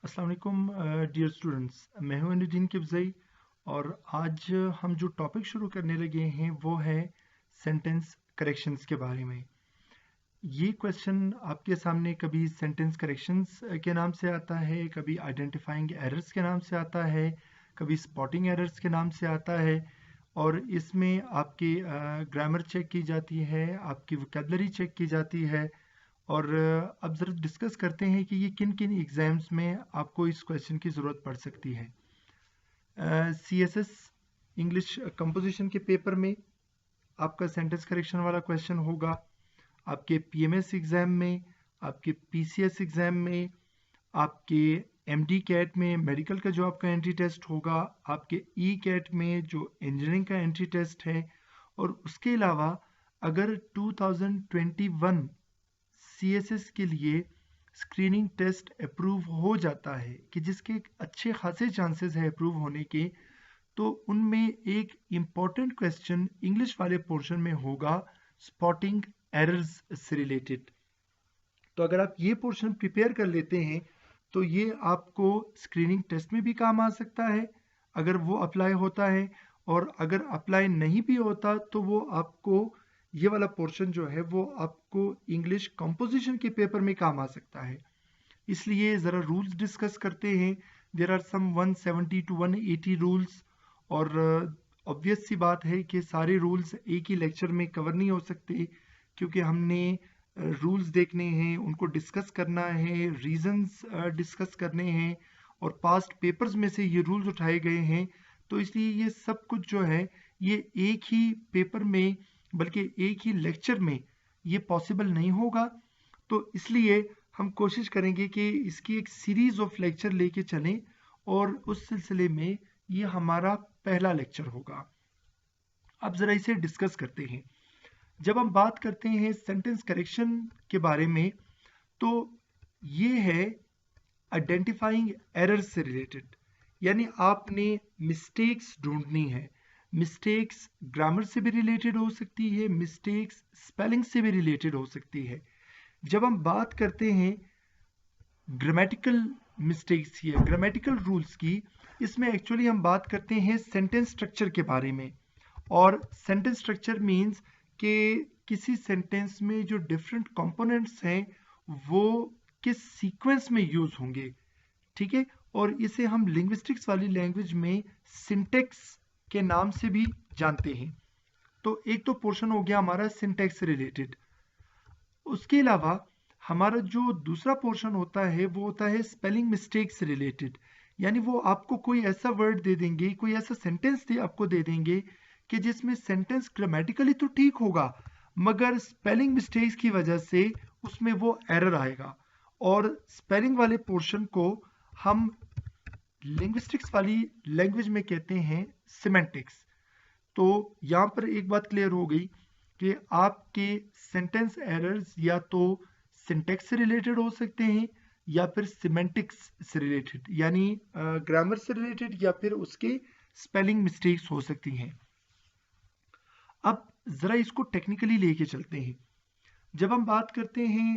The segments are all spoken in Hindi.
अस्सलाम वालेकुम डियर स्टूडेंट्स, मैं हूं अनुद्दीन किब्ज़ई और आज हम जो टॉपिक शुरू करने लगे हैं वो है सेंटेंस करेक्शंस के बारे में। ये क्वेश्चन आपके सामने कभी सेंटेंस करेक्शंस के नाम से आता है, कभी आइडेंटिफाइंग एरर्स के नाम से आता है, कभी स्पॉटिंग एरर्स के नाम से आता है और इसमें आपकी ग्रामर चेक की जाती है, आपकी वोकेबलरी चेक की जाती है और अब ज़रा डिस्कस करते हैं कि ये किन किन एग्ज़ाम्स में आपको इस क्वेश्चन की ज़रूरत पड़ सकती है। CSS इंग्लिश कंपोजिशन के पेपर में आपका सेंटेंस करेक्शन वाला क्वेश्चन होगा, आपके PMS एग्ज़ाम में, आपके PCS एग्ज़ाम में, आपके MD कैट में मेडिकल का जो आपका एंट्री टेस्ट होगा, आपके कैट में जो इंजीनियरिंग का एंट्री टेस्ट है और उसके अलावा अगर 2021 CSS के लिए स्क्रीनिंग टेस्ट अप्रूव हो जाता है कि जिसके अच्छे खासे चांसेस है अप्रूव होने के, तो उनमें एक इम्पॉर्टेंट क्वेश्चन इंग्लिश वाले पोर्शन में होगा स्पॉटिंग एरर्स से रिलेटेड। तो अगर आप ये पोर्शन प्रिपेयर कर लेते हैं तो ये आपको स्क्रीनिंग टेस्ट में भी काम आ सकता है अगर वो अप्लाई होता है, और अगर अप्लाई नहीं भी होता तो वो आपको ये वाला पोर्शन जो है वो आपको इंग्लिश कंपोजिशन के पेपर में काम आ सकता है। इसलिए ज़रा रूल्स डिस्कस करते हैं। There are some 170 to 180 rules और ऑब्वियस सी बात है कि सारे रूल्स एक ही लेक्चर में कवर नहीं हो सकते, क्योंकि हमने रूल्स देखने हैं, उनको डिस्कस करना है, रीजंस डिस्कस करने हैं और पास्ट पेपर्स में से ये रूल्स उठाए गए हैं। तो इसलिए ये सब कुछ जो है ये एक ही पेपर में बल्कि एक ही लेक्चर में ये पॉसिबल नहीं होगा। तो इसलिए हम कोशिश करेंगे कि इसकी एक सीरीज ऑफ लेक्चर लेके चलें और उस सिलसिले में ये हमारा पहला लेक्चर होगा। अब ज़रा इसे डिस्कस करते हैं। जब हम बात करते हैं सेंटेंस करेक्शन के बारे में तो ये है आइडेंटिफाइंग एरर्स से रिलेटेड, यानी आपने मिस्टेक्स ढूंढनी है। मिस्टेक्स ग्रामर से भी रिलेटेड हो सकती है, मिस्टेक्स स्पेलिंग से भी रिलेटेड हो सकती है। जब हम बात करते हैं ग्रामेटिकल मिस्टेक्स या ग्रामेटिकल रूल्स की, इसमें एक्चुअली हम बात करते हैं सेंटेंस स्ट्रक्चर के बारे में। और सेंटेंस स्ट्रक्चर मीन्स कि किसी सेंटेंस में जो डिफरेंट कंपोनेंट्स हैं वो किस सीक्वेंस में यूज होंगे, ठीक है। और इसे हम लिंग्विस्टिक्स वाली लैंग्वेज में सिंटेक्स के नाम से भी जानते हैं। तो एक तो पोर्शन हो गया हमारा सिंटेक्स से रिलेटेड। उसके अलावा हमारा जो दूसरा पोर्शन होता है वो होता है स्पेलिंग मिस्टेक से रिलेटेड, यानी वो आपको कोई ऐसा वर्ड दे देंगे, कोई ऐसा सेंटेंस आपको दे देंगे कि जिसमें सेंटेंस ग्रामेटिकली तो ठीक होगा मगर स्पेलिंग मिस्टेक्स की वजह से उसमें वो एरर आएगा। और स्पेलिंग वाले पोर्शन को हम लिंग्विस्टिक्स वाली लैंग्वेज में कहते हैं सिमेंटिक्स। तो यहाँ पर एक बात क्लियर हो गई कि आपके सेंटेंस एरर्स या तो सिंटेक्स से रिलेटेड हो सकते हैं या फिर सिमेंटिक्स से रिलेटेड, यानी ग्रामर से रिलेटेड या फिर उसके स्पेलिंग मिस्टेक्स हो सकती हैं। अब ज़रा इसको टेक्निकली लेके चलते हैं। जब हम बात करते हैं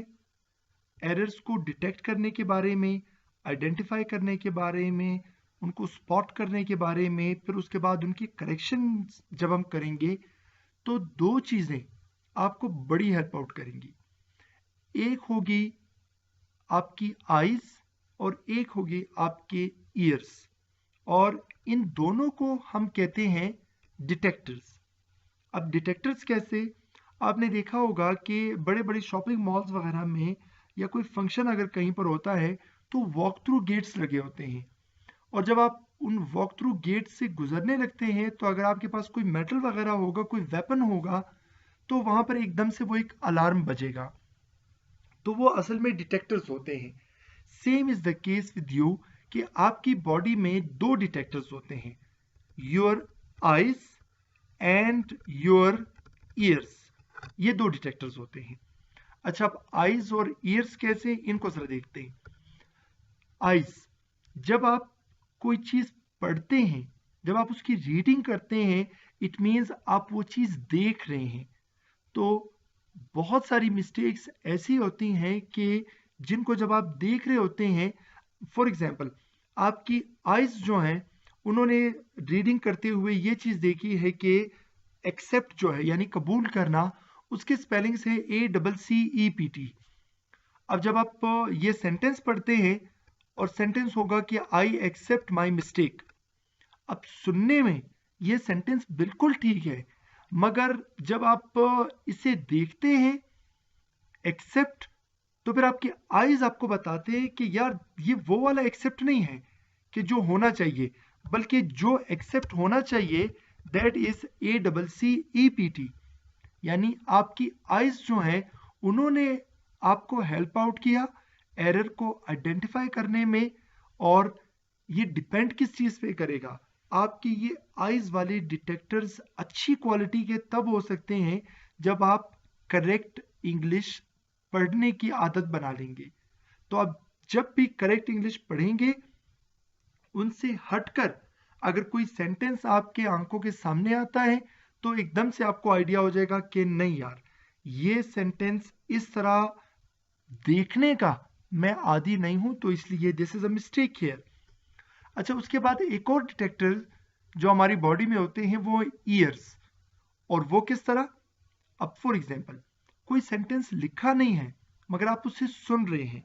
एरर्स को डिटेक्ट करने के बारे में, आइडेंटिफाई करने के बारे में, उनको स्पॉट करने के बारे में, फिर उसके बाद उनकी करेक्शन जब हम करेंगे तो दो चीज़ें आपको बड़ी हेल्प आउट करेंगी। एक होगी आपकी आईज और एक होगी आपके ईयर्स, और इन दोनों को हम कहते हैं डिटेक्टर्स। अब डिटेक्टर्स कैसे? आपने देखा होगा कि बड़े बड़े शॉपिंग मॉल्स वगैरह में या कोई फंक्शन अगर कहीं पर होता है तो वॉक थ्रू गेट्स लगे होते हैं, और जब आप उन वॉक थ्रू गेट से गुजरने लगते हैं तो अगर आपके पास कोई मेटल वगैरह होगा, कोई वेपन होगा, तो वहां पर एकदम से वो एक अलार्म बजेगा। तो वो असल में डिटेक्टर्स होते हैं। Same is the case with you कि आपकी बॉडी में दो डिटेक्टर्स होते हैं, your eyes and your ears. ये दो डिटेक्टर्स होते हैं। अच्छा, अब आईज और ईयर्स कैसे, इनको जरा देखते हैं। आईज, जब आप कोई चीज पढ़ते हैं, जब आप उसकी रीडिंग करते हैं, इट मीन्स आप वो चीज देख रहे हैं। तो बहुत सारी मिस्टेक्स ऐसी होती हैं कि जिनको जब आप देख रहे होते हैं फॉर एग्जाम्पल आपकी आइज जो हैं उन्होंने रीडिंग करते हुए ये चीज देखी है कि एक्सेप्ट जो है यानी कबूल करना, उसके स्पेलिंग्स है ACCEPT। अब जब आप ये सेंटेंस पढ़ते हैं और सेंटेंस होगा कि आई एक्सेप्ट माई मिस्टेक, अब सुनने में ये सेंटेंस बिल्कुल ठीक है, मगर जब आप इसे देखते हैं एक्सेप्ट, तो फिर आपके आईज आपको बताते हैं कि यार ये वो वाला एक्सेप्ट नहीं है कि जो होना चाहिए, बल्कि जो एक्सेप्ट होना चाहिए दैट इज ACCEPT। यानी आपकी आइज जो है उन्होंने आपको हेल्प आउट किया एरर को आइडेंटिफाई करने में। और ये डिपेंड किस चीज पे करेगा, आपके ये आइज वाले डिटेक्टर्स अच्छी क्वालिटी के तब हो सकते हैं जब आप करेक्ट इंग्लिश पढ़ने की आदत बना लेंगे। तो आप जब भी करेक्ट इंग्लिश पढ़ेंगे, उनसे हटकर अगर कोई सेंटेंस आपके आंखों के सामने आता है तो एकदम से आपको आइडिया हो जाएगा कि नहीं यार, ये सेंटेंस इस तरह देखने का मैं आदी नहीं हूं, तो इसलिए this is a mistake here. अच्छा, उसके बाद एक और डिटेक्टर जो हमारी बॉडी में होते हैं वो ईयर्स। और वो किस तरह, अब फॉर एग्जाम्पल कोई सेंटेंस लिखा नहीं है मगर आप उसे सुन रहे हैं,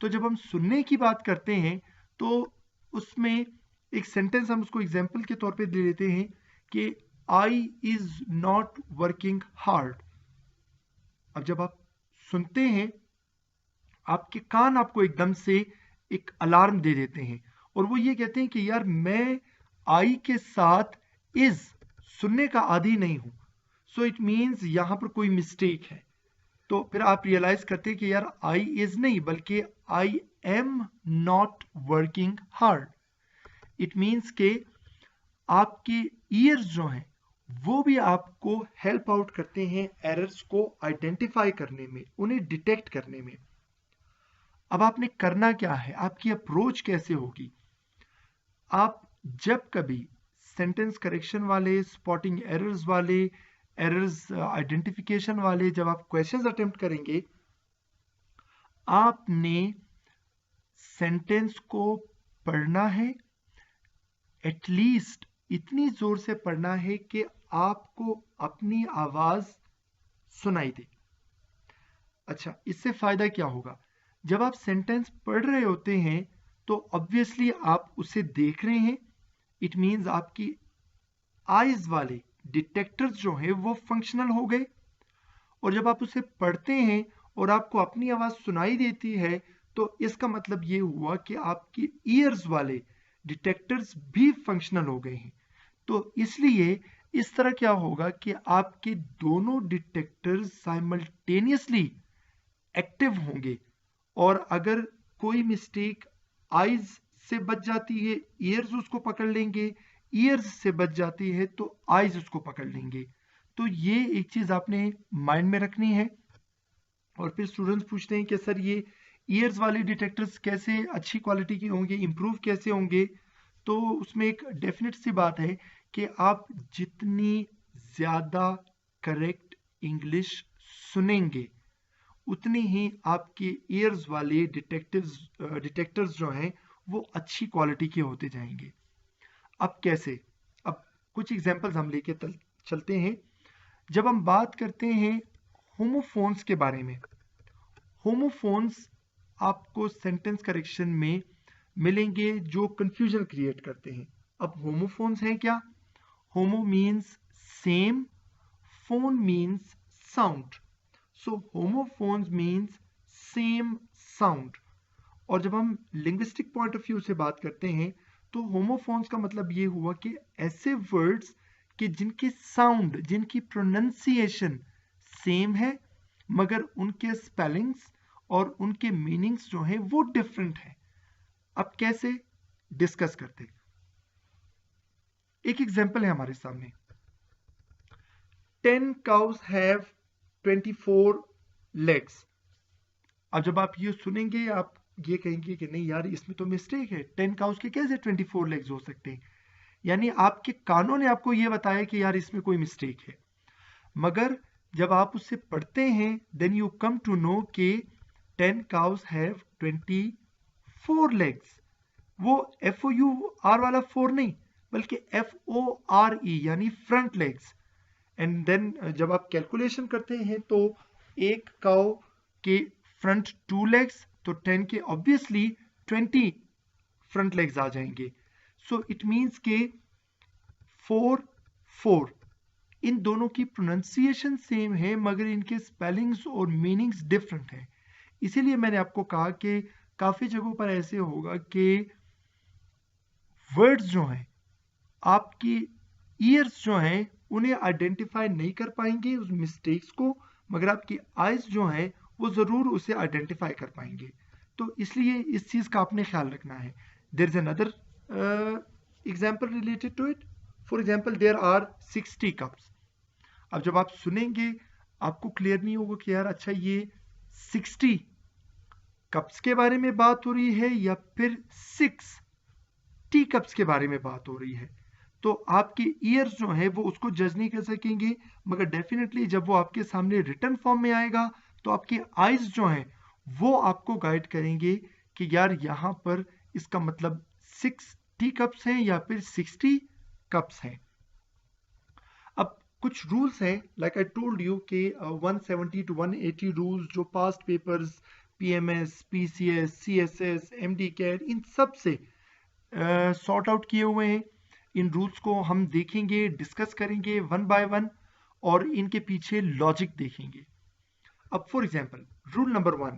तो जब हम सुनने की बात करते हैं तो उसमें एक सेंटेंस हम उसको एग्जाम्पल के तौर पे ले लेते हैं कि I is not working hard. अब जब आप सुनते हैं, आपके कान आपको एकदम से एक अलार्म दे देते हैं और वो ये कहते हैं कि यार मैं आई के साथ इज सुनने का आदी नहीं हूं, सो इट मीन्स यहां पर कोई मिस्टेक है। तो फिर आप रियलाइज करते हैं कि यार आई इज नहीं बल्कि I am not working hard. It means के आपके ईयर्स जो हैं वो भी आपको हेल्प आउट करते हैं एरर्स को आइडेंटिफाई करने में, उन्हें डिटेक्ट करने में। अब आपने करना क्या है, आपकी अप्रोच कैसे होगी। आप जब कभी सेंटेंस करेक्शन वाले, स्पॉटिंग एरर्स वाले, एरर्स आइडेंटिफिकेशन वाले जब आप क्वेश्चंस अटेम्प्ट करेंगे, आपने सेंटेंस को पढ़ना है, एटलीस्ट इतनी जोर से पढ़ना है कि आपको अपनी आवाज सुनाई दे। अच्छा, इससे फायदा क्या होगा, जब आप सेंटेंस पढ़ रहे होते हैं तो ऑब्वियसली आप उसे देख रहे हैं, इट मींस आपकी आईज वाले डिटेक्टर्स जो हैं वो फंक्शनल हो गए। और जब आप उसे पढ़ते हैं और आपको अपनी आवाज सुनाई देती है, तो इसका मतलब ये हुआ कि आपकी ईयर्स वाले डिटेक्टर्स भी फंक्शनल हो गए हैं। तो इसलिए इस तरह क्या होगा कि आपके दोनों डिटेक्टर्स साइमल्टेनियसली एक्टिव होंगे। और अगर कोई मिस्टेक आईज से बच जाती है, ईयर्स उसको पकड़ लेंगे, ईयर्स से बच जाती है तो आईज उसको पकड़ लेंगे। तो ये एक चीज आपने माइंड में रखनी है। और फिर स्टूडेंट्स पूछते हैं कि सर ये ईयर्स वाले डिटेक्टर्स कैसे अच्छी क्वालिटी के होंगे, इंप्रूव कैसे होंगे। तो उसमें एक डेफिनेट सी बात है कि आप जितनी ज्यादा करेक्ट इंग्लिश सुनेंगे, उतनी ही आपके ईयर्स वाले डिटेक्टर्स जो हैं वो अच्छी क्वालिटी के होते जाएंगे। अब कैसे, अब कुछ एग्जांपल्स हम लेके चलते हैं। जब हम बात करते हैं होमोफोन्स के बारे में, होमोफोन्स आपको सेंटेंस करेक्शन में मिलेंगे जो कंफ्यूजन क्रिएट करते हैं। अब होमोफोन्स हैं क्या, homo means same, phone means sound, so homophones means same sound. और जब हम लिंग्विस्टिक पॉइंट ऑफ व्यू से बात करते हैं तो होमोफोन्स का मतलब ये हुआ कि ऐसे वर्ड्स कि जिनके साउंड, जिनकी प्रोनंसिएशन सेम है मगर उनके स्पेलिंग्स और उनके मीनिंग्स जो हैं वो डिफरेंट है। अब कैसे, डिस्कस करते। एक एग्जांपल है हमारे सामने, 10 cows have 24 legs। अब जब आप ये सुनेंगे आप ये कहेंगे कि नहीं यार इसमें तो मिस्टेक है, 10 cows के कैसे 24 legs हो सकते हैं। यानी आपके कानों ने आपको ये बताया कि यार इसमें कोई मिस्टेक है, मगर जब आप उसे पढ़ते हैं then you come to know कि 10 cows have 4 legs, वो FOUR वाला 4 नहीं बल्कि FORE यानी फ्रंट लेग्स। एंड देन जब आप कैलकुलेशन करते हैं तो एक काउ के फ्रंट 2 लेग्स तो 10 के ऑब्वियसली 20 फ्रंट लेग्स आ जाएंगे। सो इट मीन्स के 4 इन दोनों की प्रोनाउंसिएशन सेम है मगर इनके स्पेलिंग्स और मीनिंग्स डिफरेंट हैं। इसीलिए मैंने आपको कहा कि काफ़ी जगहों पर ऐसे होगा कि वर्ड्स जो हैं आपकी ईयर्स जो हैं उन्हें आइडेंटिफाई नहीं कर पाएंगे उस मिस्टेक्स को, मगर आपकी आइज जो हैं वो ज़रूर उसे आइडेंटिफाई कर पाएंगे। तो इसलिए इस चीज़ का आपने ख्याल रखना है। There is another example related to it. For example there are 60 cups. अब जब आप सुनेंगे आपको क्लियर नहीं होगा कि यार अच्छा ये 60 कप्स के बारे में बात हो रही है या फिर 6 टी कप्स के बारे में बात हो रही है। तो आपके ईयर्स जो है वो उसको जज नहीं कर सकेंगे, मगर डेफिनेटली जब वो आपके सामने रिटन फॉर्म में आएगा तो आपके आइज जो हैं वो आपको गाइड करेंगे कि यार यहाँ पर इसका मतलब 6 टी कप्स हैं या फिर 60 कप्स हैं। अब कुछ रूल्स हैं, लाइक आई टोल्ड यू कि 170 टू 180 रूल्स जो past papers PMS, PCS, CSS, MD-CAT इन सब से सॉर्ट आउट किए हुए हैं। इन रूल्स को हम देखेंगे, डिस्कस करेंगे वन बाय वन और इनके पीछे लॉजिक देखेंगे। अब for example rule number 1,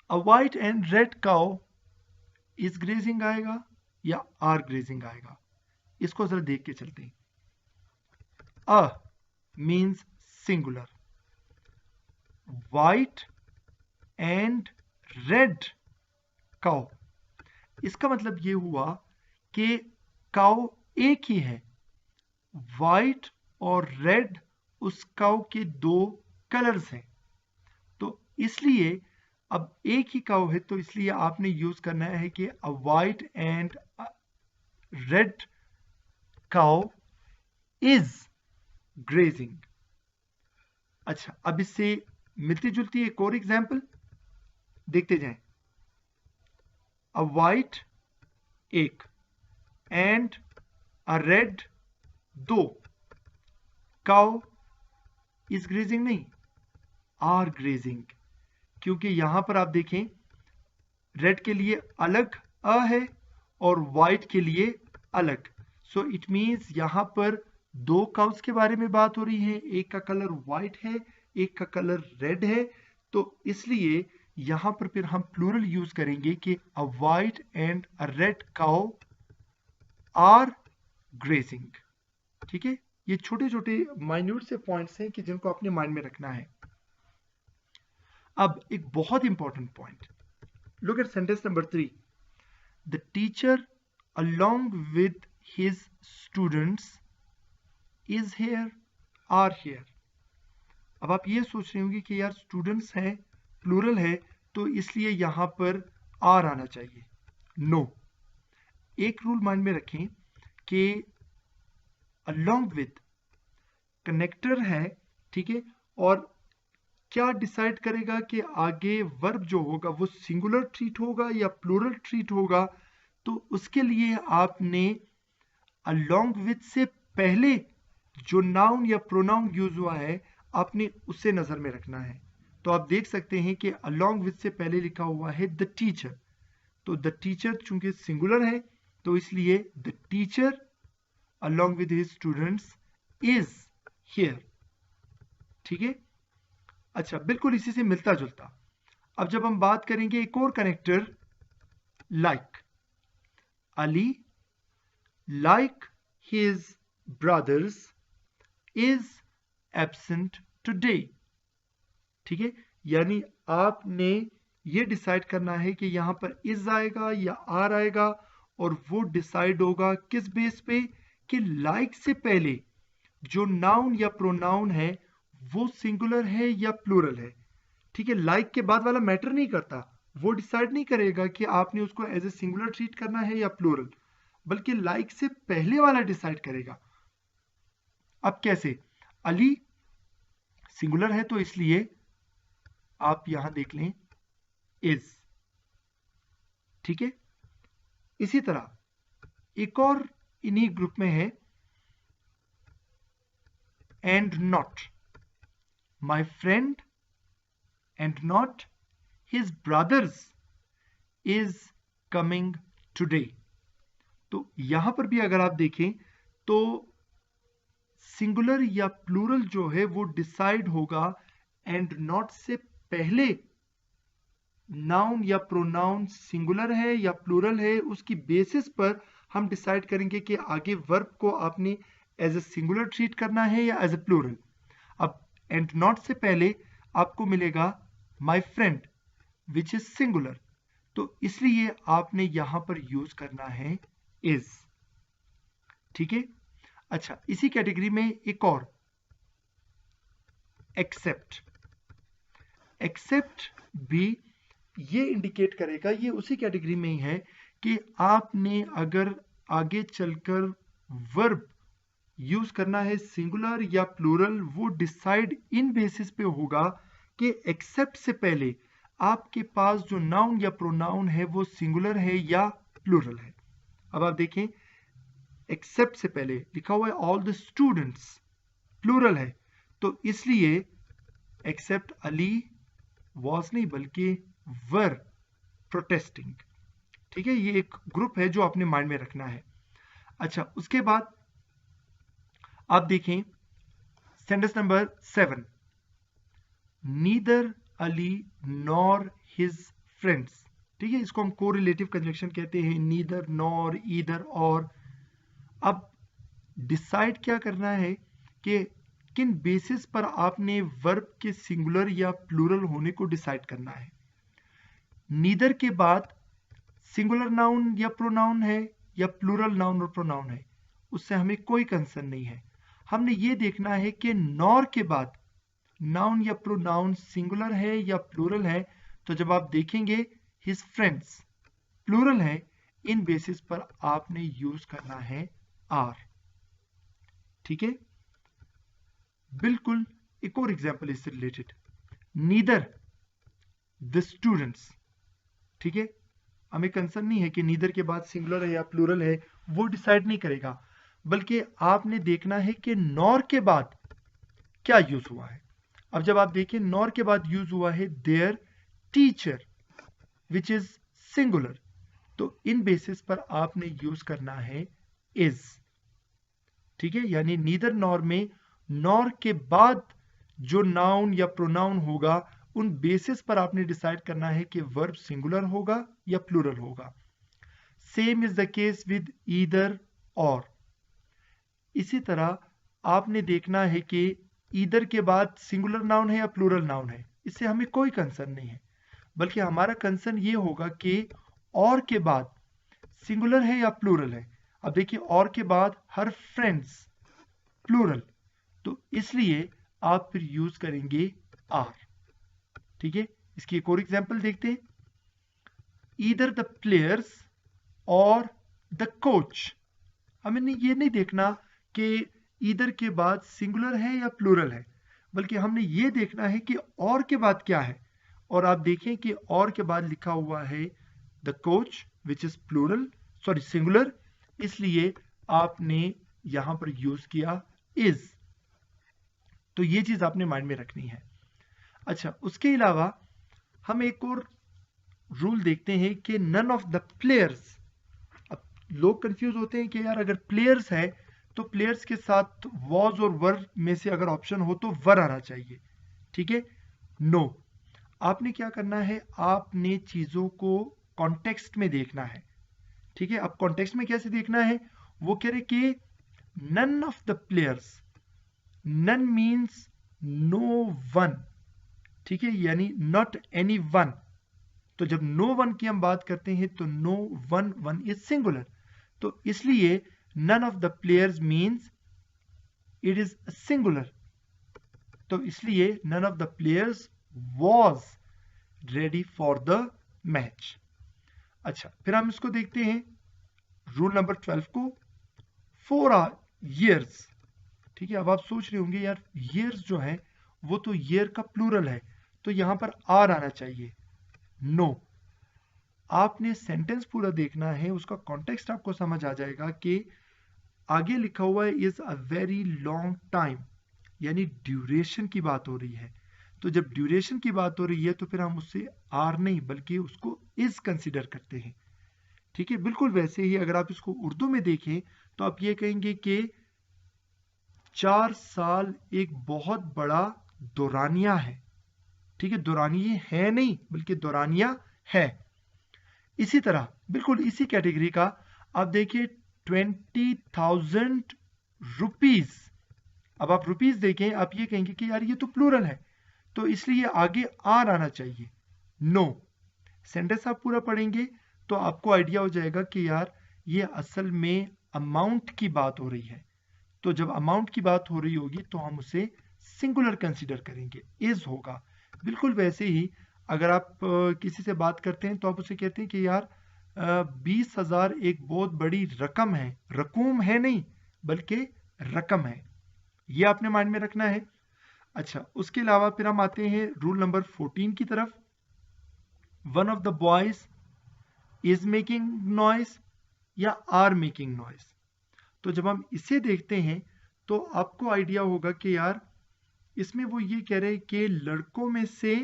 a white and red cow is grazing आएगा या आर ग्रेजिंग आएगा? इसको जरा देख के चलते हैं। A means singular, white and red cow, इसका मतलब ये हुआ कि काउ एक ही है, वाइट और रेड उस काउ के दो कलर्स हैं। तो इसलिए अब एक ही काउ है तो इसलिए आपने यूज करना है कि a white and red cow is grazing. अच्छा, अब इससे मिलती जुलती एक और एग्जांपल देखते जाएं। अ वाइट एक एंड अ रेड दो, काउ इज ग्रेजिंग नहीं, आर ग्रेजिंग, क्योंकि यहां पर आप देखें रेड के लिए अलग अ है और वाइट के लिए अलग। सो इट मीन्स यहां पर दो काउस के बारे में बात हो रही है, एक का कलर वाइट है एक का कलर रेड है। तो इसलिए यहां पर फिर हम प्लूरल यूज करेंगे कि a white and a red cow are grazing. ठीक है, ये छोटे छोटे माइन्यूट से पॉइंट्स हैं कि जिनको अपने माइंड में रखना है। अब एक बहुत important point, look at sentence number 3, the teacher along with his students is here are here। अब आप ये सोच रहे होंगे कि यार स्टूडेंट्स हैं, प्लूरल है, तो इसलिए यहां पर आर आना चाहिए। नो, एक रूल माइंड में रखें कि along with कनेक्टर है, ठीक है, और क्या डिसाइड करेगा कि आगे वर्ब जो होगा वो सिंगुलर ट्रीट होगा या प्लूरल ट्रीट होगा। तो उसके लिए आपने along with से पहले जो नाउन या प्रोनाउन यूज हुआ है आपने उसे नजर में रखना है। तो आप देख सकते हैं कि along with से पहले लिखा हुआ है द टीचर, तो द टीचर चूंकि सिंगुलर है तो इसलिए the teacher along with his students is here। ठीक है, अच्छा, बिल्कुल इसी से मिलता जुलता। अब जब हम बात करेंगे एक और connector, like, Ali like his brothers is absent today। ठीक है, यानी आपने ये डिसाइड करना है कि यहां पर इज आएगा या आर आएगा, और वो डिसाइड होगा किस बेस पे कि लाइक से पहले जो नाउन या प्रोनाउन है वो सिंगुलर है या प्लूरल है। ठीक है, लाइक के बाद वाला मैटर नहीं करता, वो डिसाइड नहीं करेगा कि आपने उसको एज ए सिंगुलर ट्रीट करना है या प्लूरल, बल्कि लाइक से पहले वाला डिसाइड करेगा। अब कैसे? अली सिंगुलर है तो इसलिए आप यहां देख लें इज, ठीक है। इसी तरह एक और इन्हीं ग्रुप में है and not, my friend and not his brothers is coming today. तो यहां पर भी अगर आप देखें तो सिंगुलर या प्लूरल जो है वो डिसाइड होगा एंड नॉट से पहले नाउन या प्रोनाउन सिंगुलर है या प्लूरल है, उसकी बेसिस पर हम डिसाइड करेंगे कि आगे वर्ब को आपने एज ए सिंगुलर ट्रीट करना है या एज ए प्लूरल। अब एंड नॉट से पहले आपको मिलेगा my friend which is singular, तो इसलिए आपने यहां पर यूज करना है इज। ठीक है। अच्छा, इसी कैटेगरी में एक और एक्सेप्ट। एक्सेप्ट भी ये इंडिकेट करेगा, ये उसी कैटेगरी में ही है कि आपने अगर आगे चलकर वर्ब यूज करना है सिंगुलर या प्लूरल, वो डिसाइड इन बेसिस पे होगा कि एक्सेप्ट से पहले आपके पास जो नाउन या प्रोनाउन है वो सिंगुलर है या प्लूरल है। अब आप देखें, एक्सेप्ट से पहले लिखा हुआ है ऑल द स्टूडेंट्स, प्लूरल है, तो इसलिए एक्सेप्ट अली वॉज नहीं बल्कि वर प्रोटेस्टिंग। ठीक है, ये एक ग्रुप है जो आपने माइंड में रखना है। अच्छा, उसके बाद आप देखें sentence number 7, neither Ali nor his friends. ठीक है, इसको हम कोरिलेटिव कंजंक्शन कहते हैं, नीदर, नॉर, ईदर, और। अब डिसाइड क्या करना है कि किन बेसिस पर आपने वर्ब के सिंगुलर या प्लूरल होने को डिसाइड करना है। नीदर के बाद सिंगुलर नाउन या प्रोनाउन है या प्लूरल नाउन और प्रोनाउन है, उससे हमें कोई कंसर्न नहीं है। हमने ये देखना है कि नॉर के बाद नाउन या प्रोनाउन सिंगुलर है या प्लूरल है। तो जब आप देखेंगे हिज फ्रेंड्स प्लूरल है, इन बेसिस पर आपने यूज करना है आर। ठीक है, बिल्कुल एक और एग्जांपल इससे रिलेटेड, नीदर द स्टूडेंट्स। ठीक है, हमें कंसर्न नहीं है कि नीदर के बाद सिंगुलर है या प्लूरल है, वो डिसाइड नहीं करेगा, बल्कि आपने देखना है कि नॉर के बाद क्या यूज हुआ है। अब जब आप देखें नॉर के बाद यूज हुआ है there teacher which is singular, तो इन बेसिस पर आपने यूज करना है इज। ठीक है, यानी नीदर नॉर में नॉर के बाद जो नाउन या प्रोनाउन होगा उन बेसिस पर आपने डिसाइड करना है कि वर्ब सिंगुलर होगा या प्लूरल होगा। Same is the case with either और। इसी तरह आपने देखना है कि ईदर के बाद सिंगुलर नाउन है या प्लूरल नाउन है, इससे हमें कोई कंसर्न नहीं है, बल्कि हमारा कंसर्न ये होगा कि और के बाद सिंगुलर है या प्लूरल है। अब देखिए, और के बाद हर फ्रेंड्स प्लूरल, तो इसलिए आप फिर यूज करेंगे आर। ठीक है, इसकी एक और एग्जांपल देखते हैं, ईदर द प्लेयर्स और द कोच। हमें ये नहीं देखना कि ईदर के बाद सिंगुलर है या प्लूरल है, बल्कि हमने ये देखना है कि और के बाद क्या है। और आप देखें कि और के बाद लिखा हुआ है the coach which is plural, sorry singular, इसलिए आपने यहां पर यूज किया इज। तो ये चीज आपने माइंड में रखनी है। अच्छा, उसके अलावा हम एक और रूल देखते हैं कि नन ऑफ द प्लेयर्स। अब लोग कंफ्यूज होते हैं कि यार अगर प्लेयर्स है तो प्लेयर्स के साथ वॉज और वर में से अगर ऑप्शन हो तो वर आना चाहिए। ठीक है, नो, आपने क्या करना है, आपने चीजों को कॉन्टेक्स्ट में देखना है। ठीक है, अब कॉन्टेक्स्ट में कैसे देखना है, वो कह रहे कि none of the players, none means no one. ठीक है, यानी नॉट एनी वन। तो जब नो वन की हम बात करते हैं तो no one, one is singular, तो इसलिए none of the players means it is singular, तो इसलिए none of the players was ready for the match. अच्छा, फिर हम इसको देखते हैं रूल नंबर 12 को, 4 years। ठीक है, अब आप सोच रहे होंगे यार years जो है वो तो year का प्लूरल है, तो यहां पर आर आना चाहिए। नो, आपने सेंटेंस पूरा देखना है, उसका कॉन्टेक्स्ट आपको समझ आ जाएगा कि आगे लिखा हुआ है is a very long time, यानी ड्यूरेशन की बात हो रही है। तो जब ड्यूरेशन की बात हो रही है तो फिर हम उससे आर नहीं बल्कि उसको इज कंसिडर करते हैं। ठीक है, बिल्कुल वैसे ही अगर आप इसको उर्दू में देखें तो आप ये कहेंगे कि 4 साल एक बहुत बड़ा दौरानिया है। ठीक है, दौरानिये है नहीं बल्कि दौरानिया है। इसी तरह बिल्कुल इसी कैटेगरी का आप देखिए 20,000 रुपीज। अब आप रुपीज देखें, आप ये कहेंगे कि यार ये तो प्लूरल है, तो इसलिए आगे आर आना चाहिए। नो, सेंटेंस आप पूरा पढ़ेंगे तो आपको आइडिया हो जाएगा कि यार ये असल में अमाउंट की बात हो रही है। तो जब अमाउंट की बात हो रही होगी तो हम उसे सिंगुलर कंसीडर करेंगे, इज होगा। बिल्कुल वैसे ही अगर आप किसी से बात करते हैं तो आप उसे कहते हैं कि यार 20,000 एक बहुत बड़ी रकम है, रकूम है नहीं बल्कि रकम है। ये आपने माइंड में रखना है। अच्छा, उसके अलावा फिर हम आते हैं रूल नंबर 14 की तरफ। One of the boys is making noise या आर मेकिंग नॉइस। तो जब हम इसे देखते हैं तो आपको आइडिया होगा कि यार इसमें वो ये कह रहे हैं कि लड़कों में से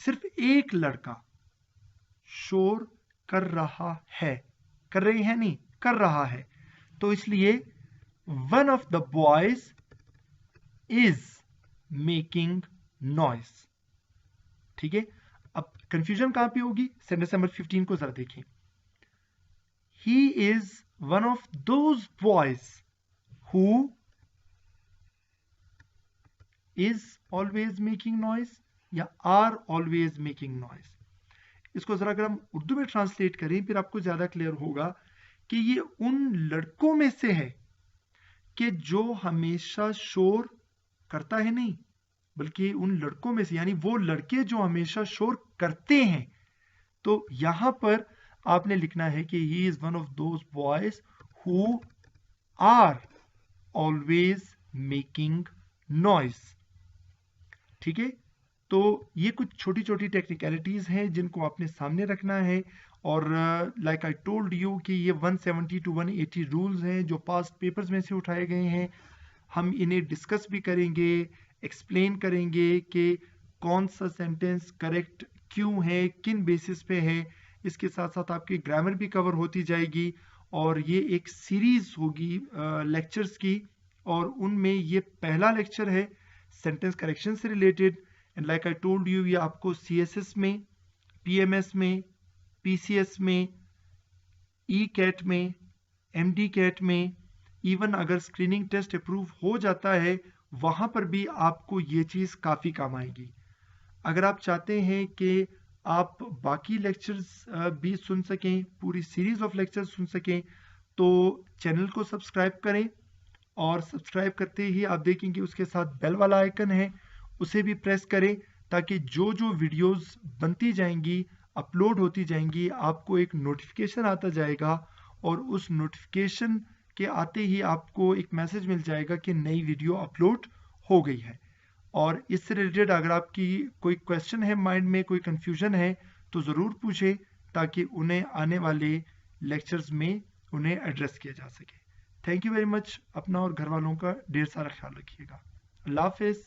सिर्फ एक लड़का शोर कर रहा है, कर रही है नहीं, कर रहा है। तो इसलिए one of the boys is making noise. ठीक है, अब कंफ्यूजन कहां पे होगी? सेंटेंस नंबर 15 को जरा देखिए। ही is one of those boys who is always making noise या आर ऑलवेज मेकिंग नॉइस। इसको जरा अगर हम उर्दू में ट्रांसलेट करें फिर आपको ज्यादा क्लियर होगा कि ये उन लड़कों में से है कि जो हमेशा शोर करता है नहीं बल्कि उन लड़कों में से, यानी वो लड़के जो हमेशा शोर करते हैं। तो यहां पर आपने लिखना है कि he is one of those boys who are always making noise. ठीक है, तो ये कुछ छोटी छोटी टेक्निकलिटीज हैं जिनको आपने सामने रखना है। और लाइक आई टोल्ड यू कि ये 170 टू 180 रूल्स हैं जो पास्ट पेपर्स में से उठाए गए हैं। हम इन्हें डिस्कस भी करेंगे, एक्सप्लेन करेंगे कि कौन सा सेंटेंस करेक्ट क्यों है, किन बेसिस पे है। इसके साथ साथ आपकी ग्रामर भी कवर होती जाएगी और ये एक सीरीज होगी लेक्चर्स की, और उनमें ये पहला लेक्चर है सेंटेंस करेक्शन से related. And like I told you ये आपको CSS में, PMS में, PCS में, ECAT में, MDCAT में, इवन अगर स्क्रीनिंग टेस्ट अप्रूव हो जाता है वहां पर भी आपको ये चीज काफी काम आएगी। अगर आप चाहते हैं कि आप बाकी लेक्चर्स भी सुन सकें, पूरी सीरीज ऑफ लेक्चर्स सुन सकें, तो चैनल को सब्सक्राइब करें। और सब्सक्राइब करते ही आप देखेंगे उसके साथ बेल वाला आइकन है, उसे भी प्रेस करें ताकि जो जो वीडियोस बनती जाएंगी, अपलोड होती जाएंगी, आपको एक नोटिफिकेशन आता जाएगा और उस नोटिफिकेशन के आते ही आपको एक मैसेज मिल जाएगा कि नई वीडियो अपलोड हो गई है। और इससे रिलेटेड अगर आपकी कोई क्वेश्चन है, माइंड में कोई कंफ्यूजन है, तो ज़रूर पूछें ताकि उन्हें आने वाले लेक्चर्स में उन्हें एड्रेस किया जा सके। Thank you very much. अपना और घर वालों का ढेर सारा ख्याल रखिएगा। अल्लाह हाफिज़।